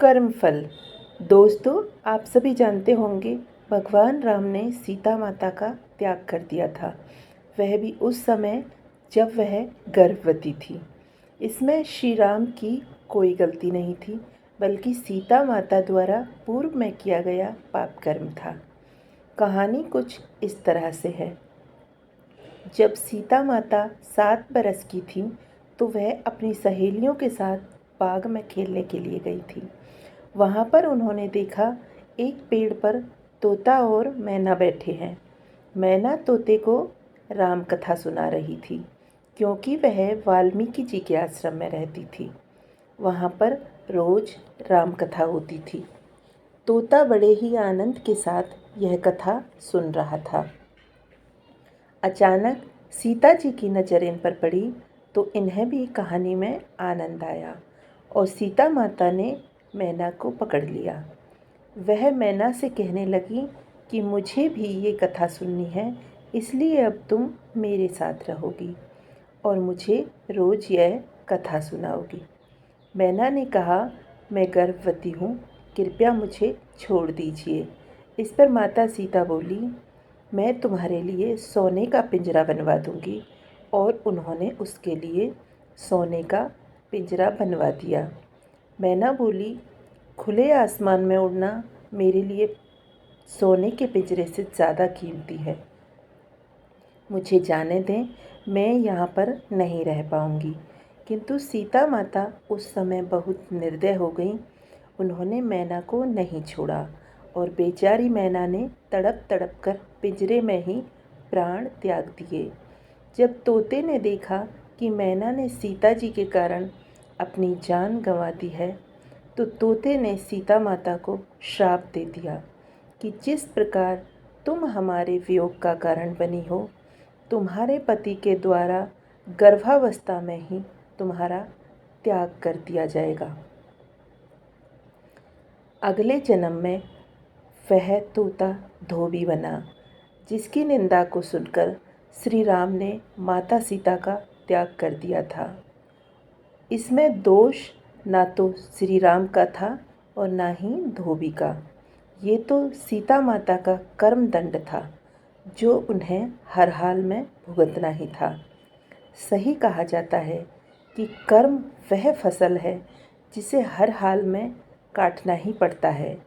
कर्मफल। दोस्तों, आप सभी जानते होंगे भगवान राम ने सीता माता का त्याग कर दिया था, वह भी उस समय जब वह गर्भवती थी। इसमें श्री राम की कोई गलती नहीं थी, बल्कि सीता माता द्वारा पूर्व में किया गया पाप कर्म था। कहानी कुछ इस तरह से है। जब सीता माता 7 बरस की थी तो वह अपनी सहेलियों के साथ बाग में खेलने के लिए गई थी। वहाँ पर उन्होंने देखा एक पेड़ पर तोता और मैना बैठे हैं। मैना तोते को राम कथा सुना रही थी, क्योंकि वह वाल्मीकि जी के आश्रम में रहती थी। वहाँ पर रोज राम कथा होती थी। तोता बड़े ही आनंद के साथ यह कथा सुन रहा था। अचानक सीता जी की नज़र इन पर पड़ी तो इन्हें भी कहानी में आनंद आया और सीता माता ने मैना को पकड़ लिया। वह मैना से कहने लगी कि मुझे भी ये कथा सुननी है, इसलिए अब तुम मेरे साथ रहोगी और मुझे रोज़ यह कथा सुनाओगी। मैना ने कहा, मैं गर्भवती हूँ, कृपया मुझे छोड़ दीजिए। इस पर माता सीता बोली, मैं तुम्हारे लिए सोने का पिंजरा बनवा दूँगी। और उन्होंने उसके लिए सोने का पिंजरा बनवा दिया। मैना बोली, खुले आसमान में उड़ना मेरे लिए सोने के पिंजरे से ज़्यादा कीमती है। मुझे जाने दें, मैं यहाँ पर नहीं रह पाऊँगी। किंतु सीता माता उस समय बहुत निर्दय हो गई। उन्होंने मैना को नहीं छोड़ा और बेचारी मैना ने तड़प तड़प कर पिंजरे में ही प्राण त्याग दिए। जब तोते ने देखा कि मैना ने सीता जी के कारण अपनी जान गंवा दी है, तो तोते ने सीता माता को श्राप दे दिया कि जिस प्रकार तुम हमारे वियोग का कारण बनी हो, तुम्हारे पति के द्वारा गर्भावस्था में ही तुम्हारा त्याग कर दिया जाएगा। अगले जन्म में वह तोता धोबी बना, जिसकी निंदा को सुनकर श्री राम ने माता सीता का त्याग कर दिया था। इसमें दोष ना तो श्री राम का था और ना ही धोबी का। ये तो सीता माता का कर्म दंड था, जो उन्हें हर हाल में भुगतना ही था। सही कहा जाता है कि कर्म वह फसल है जिसे हर हाल में काटना ही पड़ता है।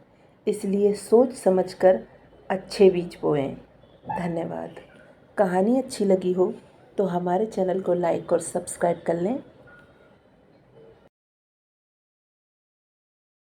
इसलिए सोच समझकर अच्छे बीज बोएं। धन्यवाद। कहानी अच्छी लगी हो तो हमारे चैनल को लाइक और सब्सक्राइब कर लें